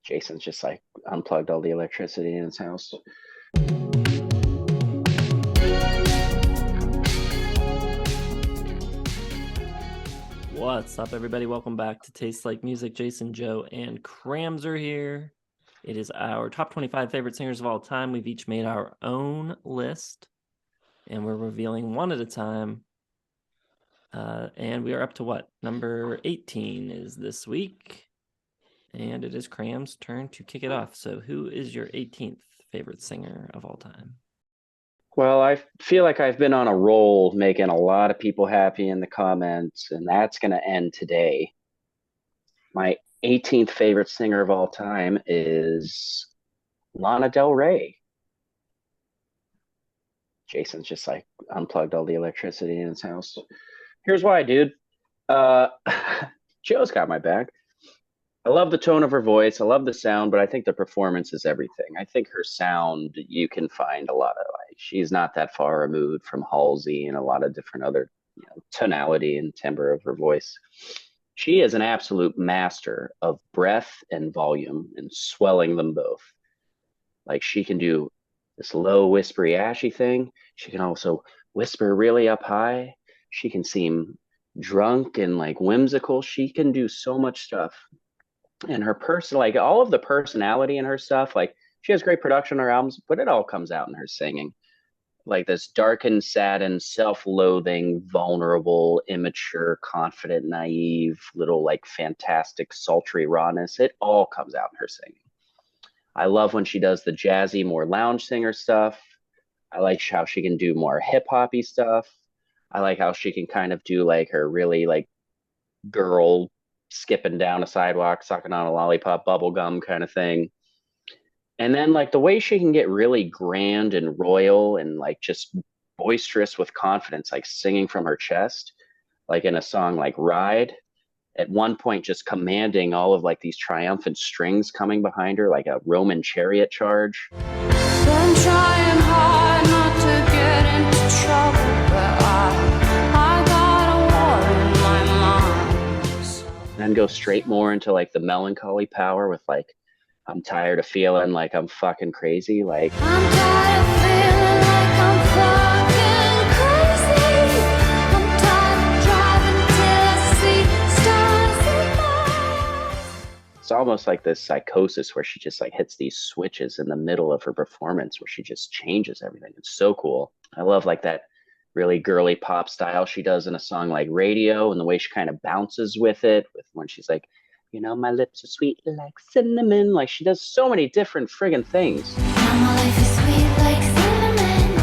Jason's just like unplugged all the electricity in his house. What's up, everybody? Welcome back to Taste Like Music. Jason, Joe, and Crams are here. It is our top 25 favorite singers of all time. We've each made our own list, and we're revealing one at a time. And we are up to what? Number 18 is this week. And it is Cram's turn to kick it off. So who is your 18th favorite singer of all time? Well, I feel like I've been on a roll making a lot of people happy in the comments, and that's going to end today. My 18th favorite singer of all time is Lana Del Rey. Jason's just like unplugged all the electricity in his house. Here's why, dude. Uh, Joe's got my back. I love the tone of her voice. I love the sound, but I think the performance is everything. I think her sound, you can find a lot of like, she's not that far removed from Halsey and a lot of different other, tonality and timbre of her voice. She is an absolute master of breath and volume and swelling them both. Like she can do this low, whispery, ashy thing. She can also whisper really up high. She can seem drunk and like whimsical. She can do so much stuff. And her person, like all of the personality in her stuff, like she has great production on her albums, but it all comes out in her singing. Like this darkened, saddened, self-loathing, vulnerable, immature, confident, naive, little like fantastic, sultry rawness. It all comes out in her singing. I love when she does the jazzy, more lounge singer stuff. I like how she can do more hip hoppy stuff. I like how she can kind of do like her really like girl skipping down a sidewalk, sucking on a lollipop, bubblegum kind of thing. And then like the way she can get really grand and royal and like just boisterous with confidence, like singing from her chest, like in a song like Ride, at one point just commanding all of like these triumphant strings coming behind her, like a Roman chariot charge. Been trying hard not to get into trouble, but I got a war in my mind. Then go straight more into like the melancholy power with like I'm tired of feeling like I'm fucking crazy. Like I'm tired of feeling like I'm fucking crazy. I'm tired of driving till I see stars in my eyes. it's almost like this psychosis where she just like hits these switches in the middle of her performance where she just changes everything. It's so cool. I love like that really girly pop style she does in a song like Radio and the way she kind of bounces with it, with when she's like, my lips are sweet like cinnamon. Like she does so many different friggin' things. Now my life is sweet like cinnamon.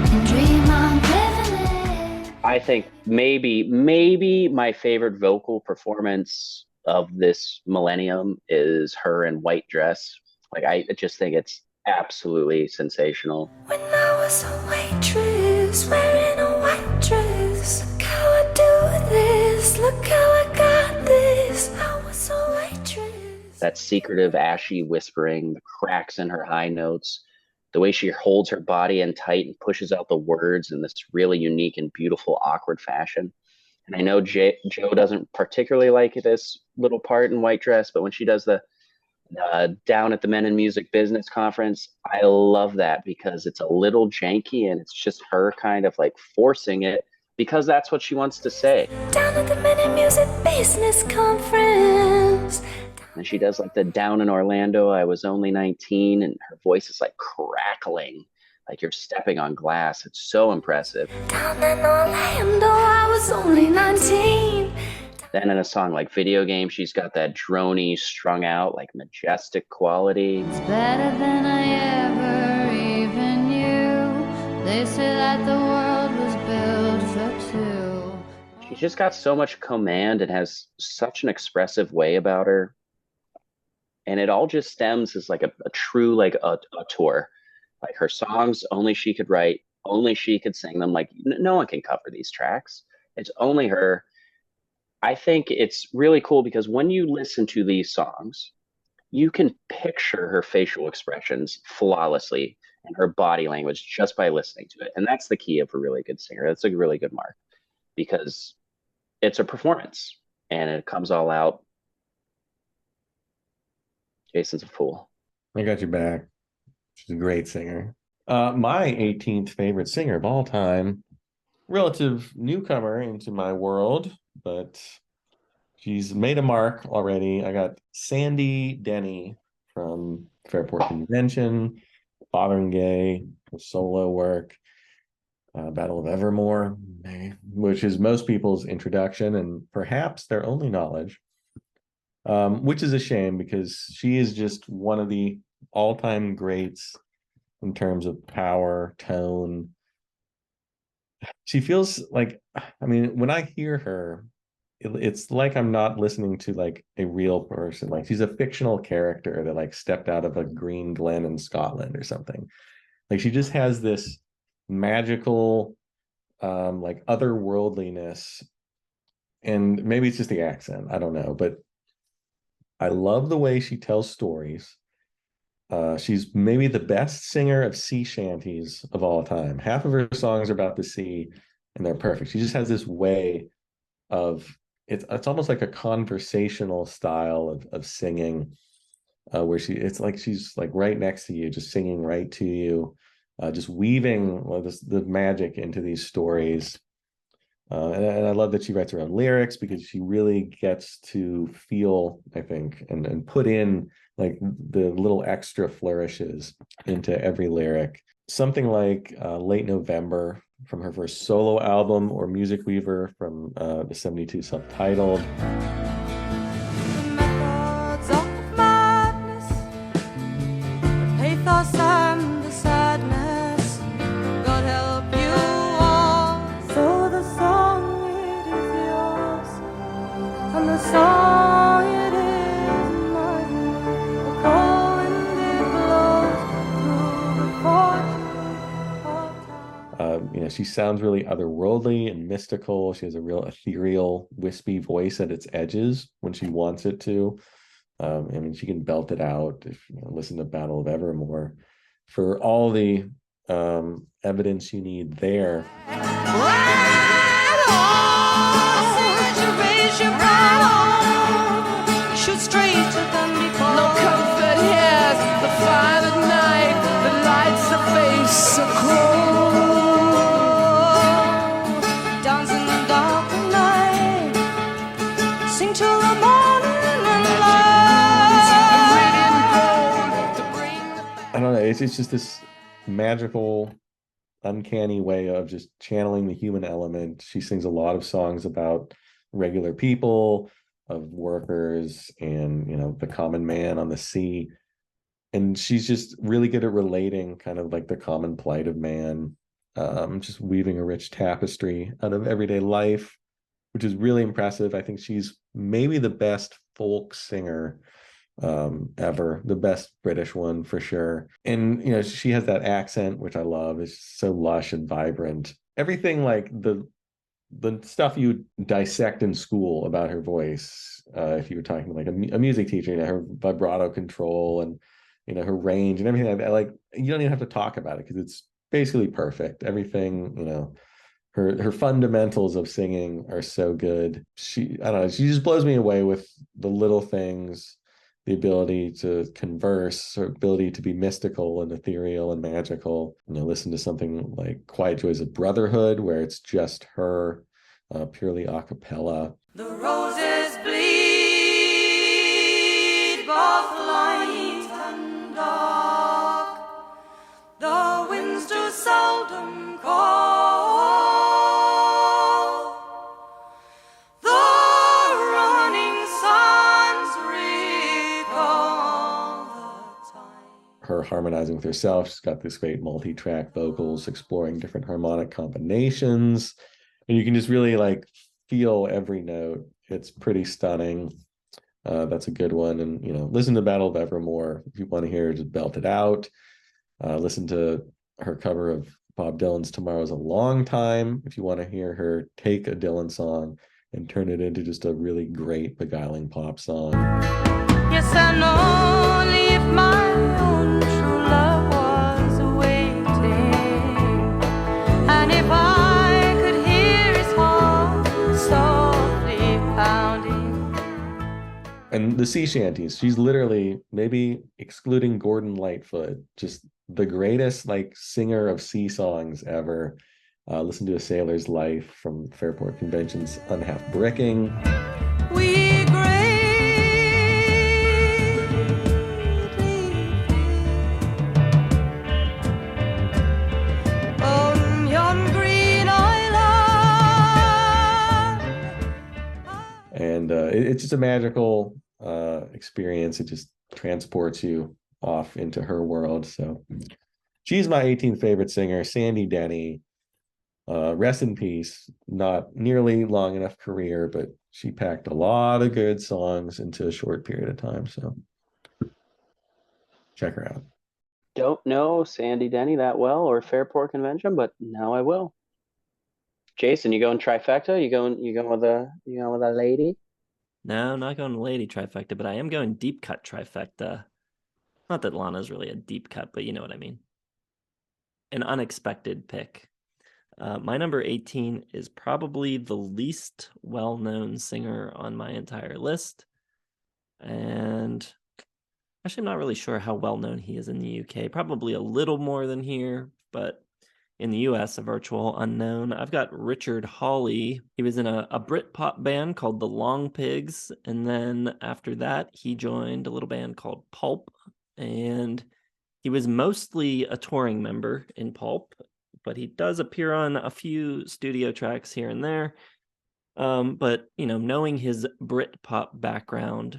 Look and dream I'm living it. I think maybe my favorite vocal performance of this millennium is her in White Dress. Like I just think it's absolutely sensational. When I was a waitress, wearing a white dress. Look how I do this, look how I got this. I was a waitress. That secretive, ashy whispering, the cracks in her high notes, the way she holds her body in tight and pushes out the words in this really unique and beautiful, awkward fashion. And I know Joe doesn't particularly like this little part in White Dress, but when she does the down at the Men in Music Business Conference, I love that because it's a little janky and it's just her kind of like forcing it because that's what she wants to say. Down at the Men in Music Business Conference. And she does like the Down in Orlando, I was only 19, and her voice is like crackling, like you're stepping on glass. It's so impressive. Down in Orlando, I was only 19. Then in a song like Video Game, she's got that drony, strung out, like majestic quality. It's better than I ever even knew. They say that the world was built for two. She's just got so much command and has such an expressive way about her. And it all just stems as like a true, like a tour. Like her songs, only she could write, only she could sing them. Like no one can cover these tracks. It's only her. I think it's really cool because when you listen to these songs, you can picture her facial expressions flawlessly and her body language just by listening to it. And that's the key of a really good singer. That's a really good mark because it's a performance and it comes all out Jason's a fool. I got your back. She's a great singer. My 18th favorite singer of all time, relative newcomer into my world, but she's made a mark already. I got Sandy Denny from Fairport Convention, Fotheringay, solo work, Battle of Evermore, which is most people's introduction and perhaps their only knowledge, which is a shame because she is just one of the all-time greats in terms of power, tone. She feels like, I mean, when I hear her, it's like I'm not listening to like a real person. Like she's a fictional character that like stepped out of a green glen in Scotland or something. Like she just has this magical like otherworldliness, and maybe it's just the accent, I don't know, but I love the way she tells stories. She's maybe the best singer of sea shanties of all time. Half of her songs are about the sea and they're perfect. She just has this way of it's almost like a conversational style of singing, where it's like she's like right next to you, just singing right to you, just weaving the magic into these stories. And I love that she writes her own lyrics because she really gets to feel, I think, and put in like the little extra flourishes into every lyric. Something like Late November from her first solo album, or Music Weaver from the 72 self-titled. Methods of madness, the pathos and the sadness. God help you all. So the song it is yours, and the song it is mine. The cold wind it blows through the fortune of time. She sounds really otherworldly and mystical. She has a real ethereal, wispy voice at its edges when she wants it to. I mean, she can belt it out. If you listen to Battle of Evermore, for all the evidence you need there. Right on, you raise your right on, shoot straight to them before. No comfort here, the fire at night, the lights of face so cold. Dance in the dark of night, sing till the morning light. I don't know. It's just this magical, uncanny way of just channeling the human element. She sings a lot of songs about regular people, of workers, and the common man on the sea. And she's just really good at relating kind of like the common plight of man, just weaving a rich tapestry out of everyday life, which is really impressive. I think she's maybe the best folk singer ever, the best British one for sure. And she has that accent, which I love. It's so lush and vibrant. Everything like the stuff you dissect in school about her voice, if you were talking to like a music teacher, her vibrato control and her range and everything like that. Like, you don't even have to talk about it because it's basically perfect. Everything, her fundamentals of singing are so good. I don't know, she just blows me away with the little things, the ability to converse, her ability to be mystical and ethereal and magical. Listen to something like Quiet Joys of Brotherhood, where it's just her, purely a cappella. The roses bleed, both light and dark. The winds do seldom call. The running suns recall the time. Her harmonizing with herself. She's got this great multi-track vocals, exploring different harmonic combinations. And you can just really like feel every note. It's pretty stunning. That's a good one. And listen to Battle of Evermore if you want to hear her just belt it out. Listen to her cover of Bob Dylan's Tomorrow's a Long Time if you want to hear her take a Dylan song and turn it into just a really great, beguiling pop song. Yes, I know, if my own true love was waiting, and if I could hear his heart softly pounding. And the sea shanties, she's literally, maybe excluding Gordon Lightfoot, just the greatest like singer of sea songs ever. Listen to A Sailor's Life from Fairport Convention's Unhalf Bricking. We greatly on yon green island. And it's just a magical experience. It just transports you off into her world. So she's my 18th favorite singer, Sandy Denny. Rest in peace. Not nearly long enough career, but she packed a lot of good songs into a short period of time. So check her out. Don't know Sandy Denny that well or Fairport Convention, but now I will. Jason, you going trifecta? You going with a lady? No, I'm not going lady trifecta, but I am going deep cut trifecta. Not that Lana's really a deep cut, but you know what I mean. An unexpected pick. My number 18 is probably the least well-known singer on my entire list. And actually, I'm not really sure how well-known he is in the UK. Probably a little more than here, but in the US, a virtual unknown. I've got Richard Hawley. He was in a Britpop band called the Long Pigs. And then after that, he joined a little band called Pulp. And he was mostly a touring member in Pulp, but he does appear on a few studio tracks here and there. But, you know, knowing his Britpop background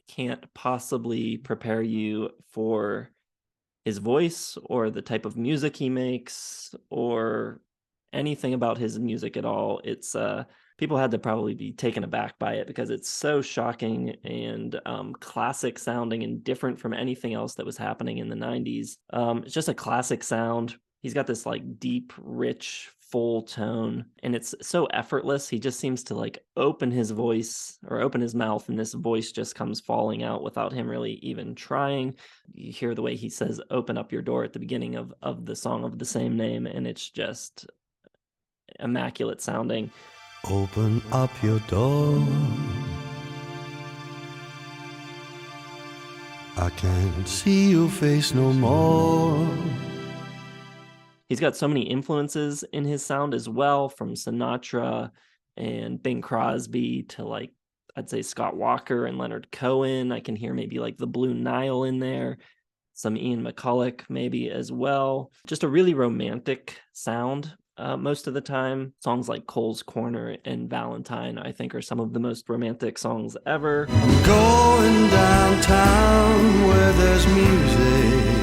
can't possibly prepare you for his voice or the type of music he makes or anything about his music at all. It's people had to probably be taken aback by it because it's so shocking and classic sounding and different from anything else that was happening in the 90s. It's just a classic sound. He's got this like deep, rich, full tone, and it's so effortless. He just seems to like open his voice or open his mouth, and this voice just comes falling out without him really even trying. You hear the way he says, "Open up your door" at the beginning of the song of the same name, and it's just immaculate sounding. Open up your door. I can't see your face no more. He's got so many influences in his sound as well, from Sinatra and Bing Crosby to like, I'd say Scott Walker and Leonard Cohen. I can hear maybe like the Blue Nile in there, some Ian McCulloch maybe as well. Just a really romantic sound most of the time. Songs like Cole's Corner and Valentine, I think, are some of the most romantic songs ever. I'm going downtown where there's music.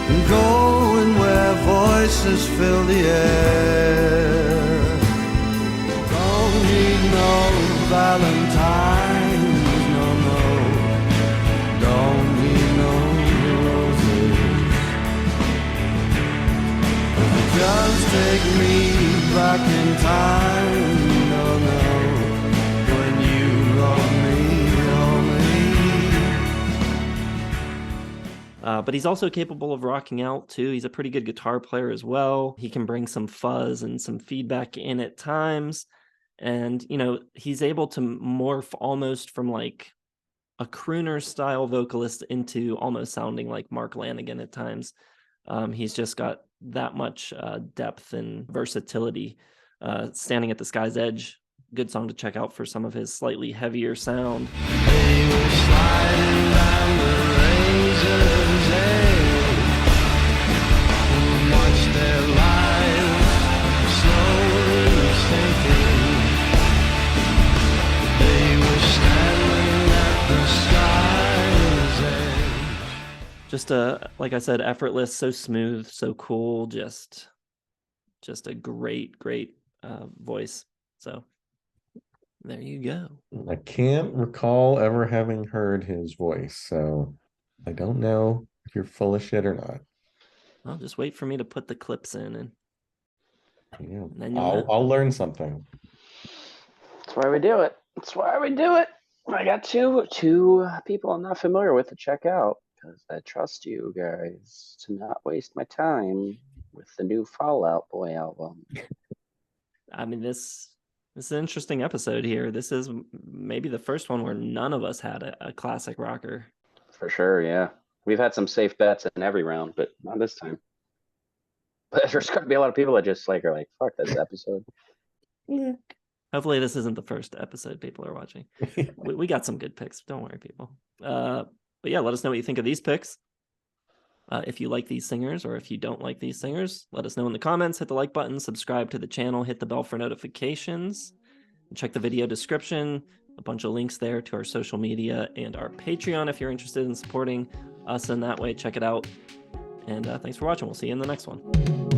I'm going where voices fill the air. Don't need no Valentine, no. Don't need no roses. Just take me back in time, no. When you love me only. But he's also capable of rocking out too. He's a pretty good guitar player as well. He can bring some fuzz and some feedback in at times. And, you know, he's able to morph almost from like a crooner style vocalist into almost sounding like Mark Lanigan at times. He's just got that much depth and versatility. Standing at the Sky's Edge, good song to check out for some of his slightly heavier sound. They were sliding down the razor's edge and watched their lives slowly sinking. They were standing at the sky's edge. Just like I said, effortless, so smooth, so cool, just a great voice. So there you go. I can't recall ever having heard his voice, so I don't know if you're full of shit or not. Well, just wait for me to put the clips in, and Yeah, then you'll know. I'll learn something. That's why we do it. I got two people I'm not familiar with to check out because I trust you guys to not waste my time with the new Fall Out Boy album. I mean, this This is an interesting episode here. This is maybe the first one where none of us had a classic rocker. For sure, yeah. We've had some safe bets in every round, but not this time. But there's going to be a lot of people that just like are like, fuck this episode. Hopefully this isn't the first episode people are watching. We got some good picks. Don't worry, people. But yeah, let us know what you think of these picks. If you like these singers or if you don't like these singers, let us know in the comments. Hit the like button, subscribe to the channel, hit the bell for notifications, and check the video description. A bunch of links there to our social media and our Patreon if you're interested in supporting us in that way. Check it out. And thanks for watching. We'll see you in the next one.